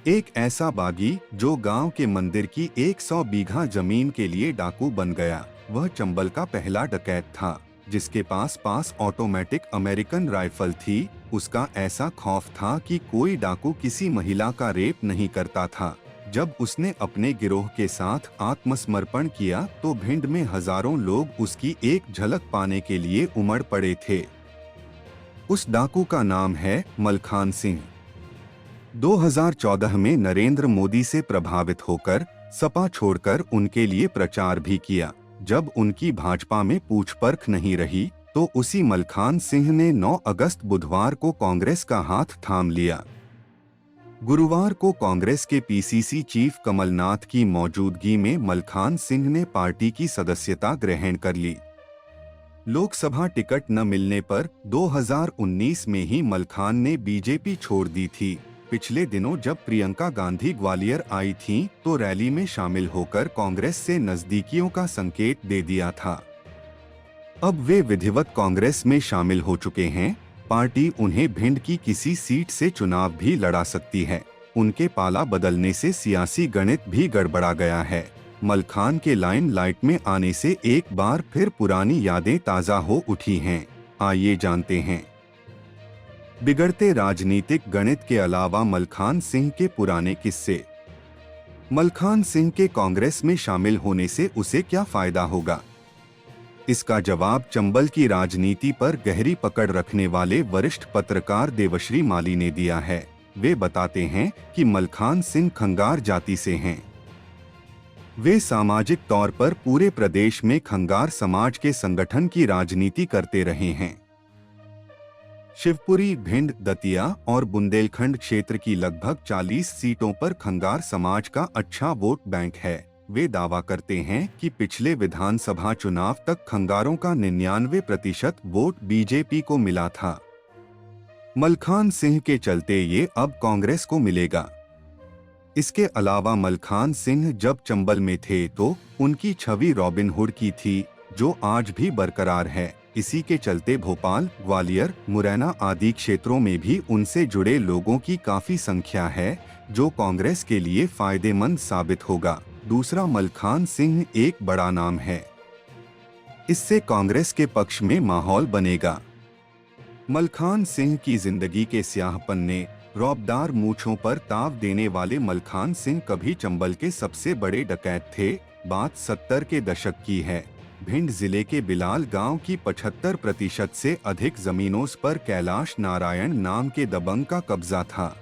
एक ऐसा बागी जो गांव के मंदिर की 100 बीघा जमीन के लिए डाकू बन गया। वह चंबल का पहला डकैत था जिसके पास ऑटोमेटिक अमेरिकन राइफल थी। उसका ऐसा खौफ था कि कोई डाकू किसी महिला का रेप नहीं करता था। जब उसने अपने गिरोह के साथ आत्मसमर्पण किया तो भिंड में हजारों लोग उसकी एक झलक पाने के लिए उमड़ पड़े थे। उस डाकू का नाम है मलखान सिंह। 2014 में नरेंद्र मोदी से प्रभावित होकर सपा छोड़कर उनके लिए प्रचार भी किया। जब उनकी भाजपा में पूछ परख नहीं रही तो उसी मलखान सिंह ने 9 अगस्त बुधवार को कांग्रेस का हाथ थाम लिया। गुरुवार को कांग्रेस के पीसीसी चीफ कमलनाथ की मौजूदगी में मलखान सिंह ने पार्टी की सदस्यता ग्रहण कर ली। लोकसभा टिकट न मिलने पर 2019 में ही मलखान ने बीजेपी छोड़ दी थी। पिछले दिनों जब प्रियंका गांधी ग्वालियर आई थीं, तो रैली में शामिल होकर कांग्रेस से नजदीकियों का संकेत दे दिया था। अब वे विधिवत कांग्रेस में शामिल हो चुके हैं। पार्टी उन्हें भिंड की किसी सीट से चुनाव भी लड़ा सकती है। उनके पाला बदलने से सियासी गणित भी गड़बड़ा गया है। मलखान के लाइमलाइट में आने से एक बार फिर पुरानी यादें ताज़ा हो उठी हैं। आइए जानते हैं बिगड़ते राजनीतिक गणित के अलावा मलखान सिंह के पुराने किस्से। मलखान सिंह के कांग्रेस में शामिल होने से उसे क्या फायदा होगा? इसका जवाब चंबल की राजनीति पर गहरी पकड़ रखने वाले वरिष्ठ पत्रकार देवश्री माली ने दिया है। वे बताते हैं कि मलखान सिंह खंगार जाति से हैं। वे सामाजिक तौर पर पूरे प्रदेश में खंगार समाज के संगठन की राजनीति करते रहे हैं। शिवपुरी, भिंड, दतिया और बुंदेलखंड क्षेत्र की लगभग 40 सीटों पर खंगार समाज का अच्छा वोट बैंक है। वे दावा करते हैं कि पिछले विधानसभा चुनाव तक खंगारों का 99% वोट बीजेपी को मिला था। मलखान सिंह के चलते ये अब कांग्रेस को मिलेगा। इसके अलावा मलखान सिंह जब चंबल में थे तो उनकी छवि रॉबिन हुड की थी, जो आज भी बरकरार है। इसी के चलते भोपाल, ग्वालियर, मुरैना आदि क्षेत्रों में भी उनसे जुड़े लोगों की काफी संख्या है, जो कांग्रेस के लिए फायदेमंद साबित होगा। दूसरा, मलखान सिंह एक बड़ा नाम है। इससे कांग्रेस के पक्ष में माहौल बनेगा। मलखान सिंह की जिंदगी के स्याह पन्ने। रौबदार मूंछों पर ताव देने वाले मलखान सिंह कभी चंबल के सबसे बड़े डकैत थे। बात 70 के दशक की है। भिंड जिले के बिलाल गांव की 75% से अधिक जमीनों पर कैलाश नारायण नाम के दबंग का कब्जा था।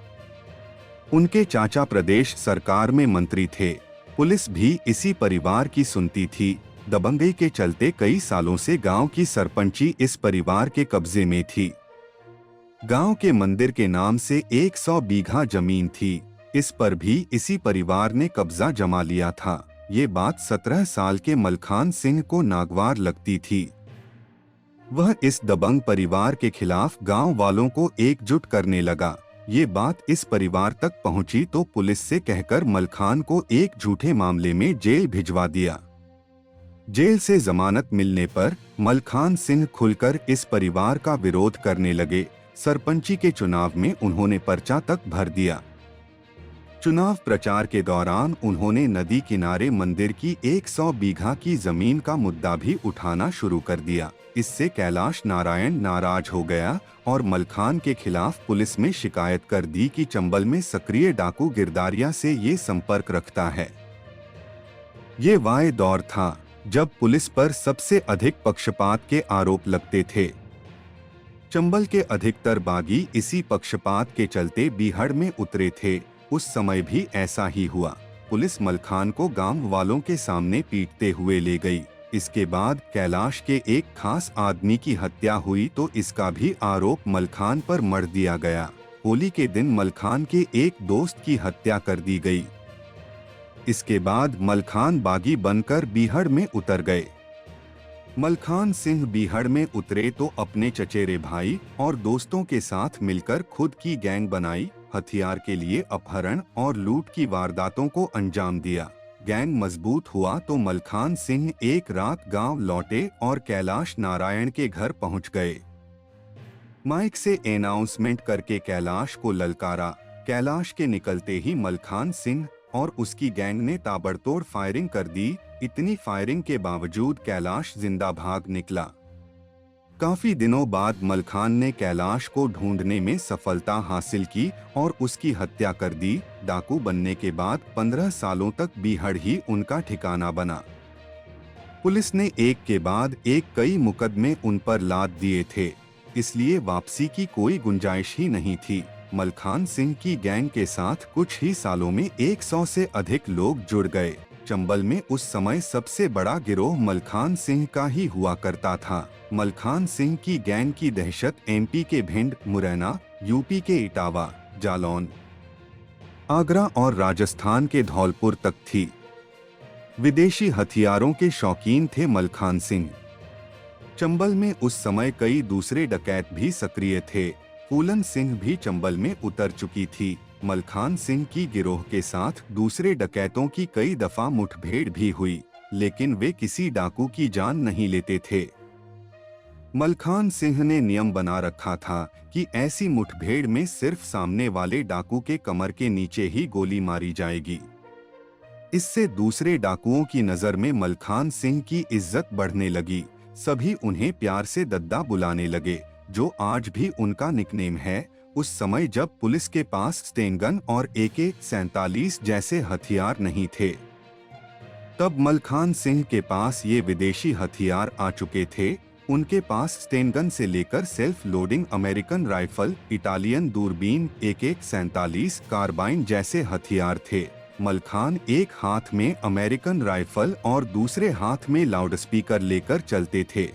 उनके चाचा प्रदेश सरकार में मंत्री थे। पुलिस भी इसी परिवार की सुनती थी। दबंगई के चलते कई सालों से गांव की सरपंची इस परिवार के कब्जे में थी। गांव के मंदिर के नाम से 100 बीघा जमीन थी। इस पर भी इसी परिवार ने कब्जा जमा लिया था। ये बात 17 साल के मलखान सिंह को नागवार लगती थी। वह इस दबंग परिवार के खिलाफ गांव वालों को एकजुट करने लगा। ये बात इस परिवार तक पहुंची तो पुलिस से कहकर मलखान को एक झूठे मामले में जेल भिजवा दिया। जेल से जमानत मिलने पर मलखान सिंह खुलकर इस परिवार का विरोध करने लगे। सरपंची के चुनाव में उन्होंने पर्चा तक भर दिया। चुनाव प्रचार के दौरान उन्होंने नदी किनारे मंदिर की 100 बीघा की जमीन का मुद्दा भी उठाना शुरू कर दिया। इससे कैलाश नारायण नाराज हो गया और मलखान के खिलाफ पुलिस में शिकायत कर दी कि चंबल में सक्रिय डाकू गिरदारिया से ये संपर्क रखता है। ये वह दौर था जब पुलिस पर सबसे अधिक पक्षपात के आरोप लगते थे। चंबल के अधिकतर बागी इसी पक्षपात के चलते बीहड़ में उतरे थे। उस समय भी ऐसा ही हुआ। पुलिस मलखान को गांव वालों के सामने पीटते हुए ले गई। इसके बाद कैलाश के एक खास आदमी की हत्या हुई तो इसका भी आरोप मलखान पर मढ़ दिया गया। होली के दिन मलखान के एक दोस्त की हत्या कर दी गई। इसके बाद मलखान बागी बनकर बीहड़ में उतर गए। मलखान सिंह बीहड़ में उतरे तो अपने चचेरे भाई और दोस्तों के साथ मिलकर खुद की गैंग बनाई। हथियार के लिए अपहरण और लूट की वारदातों को अंजाम दिया। गैंग मजबूत हुआ तो मलखान सिंह एक रात गांव लौटे और कैलाश नारायण के घर पहुंच गए। माइक से अनाउंसमेंट करके कैलाश को ललकारा, कैलाश के निकलते ही मलखान सिंह और उसकी गैंग ने ताबड़तोड़ फायरिंग कर दी। इतनी फायरिंग के बावजूद कैलाश जिंदा भाग निकला। काफी दिनों बाद मलखान ने कैलाश को ढूंढने में सफलता हासिल की और उसकी हत्या कर दी। डाकू बनने के बाद 15 सालों तक बीहड़ ही उनका ठिकाना बना। पुलिस ने एक के बाद एक कई मुकदमे उन पर लाद दिए थे, इसलिए वापसी की कोई गुंजाइश ही नहीं थी। मलखान सिंह की गैंग के साथ कुछ ही सालों में 100 से अधिक लोग जुड़ गए। चंबल में उस समय सबसे बड़ा गिरोह मलखान सिंह का ही हुआ करता था। मलखान सिंह की गैंग की दहशत एमपी के भिंड, मुरैना, यूपी के इटावा, जालौन, आगरा और राजस्थान के धौलपुर तक थी। विदेशी हथियारों के शौकीन थे मलखान सिंह। चंबल में उस समय कई दूसरे डकैत भी सक्रिय थे। फूलन सिंह भी चंबल में उतर चुकी थी। मलखान सिंह की गिरोह के साथ दूसरे डकैतों की कई दफा मुठभेड़ भी हुई, लेकिन वे किसी डाकू की जान नहीं लेते थे। मलखान सिंह ने नियम बना रखा था कि ऐसी मुठभेड़ में सिर्फ सामने वाले डाकू के कमर के नीचे ही गोली मारी जाएगी। इससे दूसरे डाकुओं की नजर में मलखान सिंह की इज्जत बढ़ने लगी। सभी उन्हें प्यार से दद्दा बुलाने लगे, जो आज भी उनका निकनेम है। उस समय जब पुलिस के पास स्टेनगन और AK-47 जैसे हथियार नहीं थे, तब मलखान सिंह के पास ये विदेशी हथियार आ चुके थे। उनके पास स्टेनगन से लेकर self loading American rifle, Italian दूरबीन, AK-47 कार्बाइन जैसे हथियार थे। मलखान एक हाथ में अमेरिकन राइफल और दूसरे हाथ में लाउडस्पीकर लेकर चलते थे।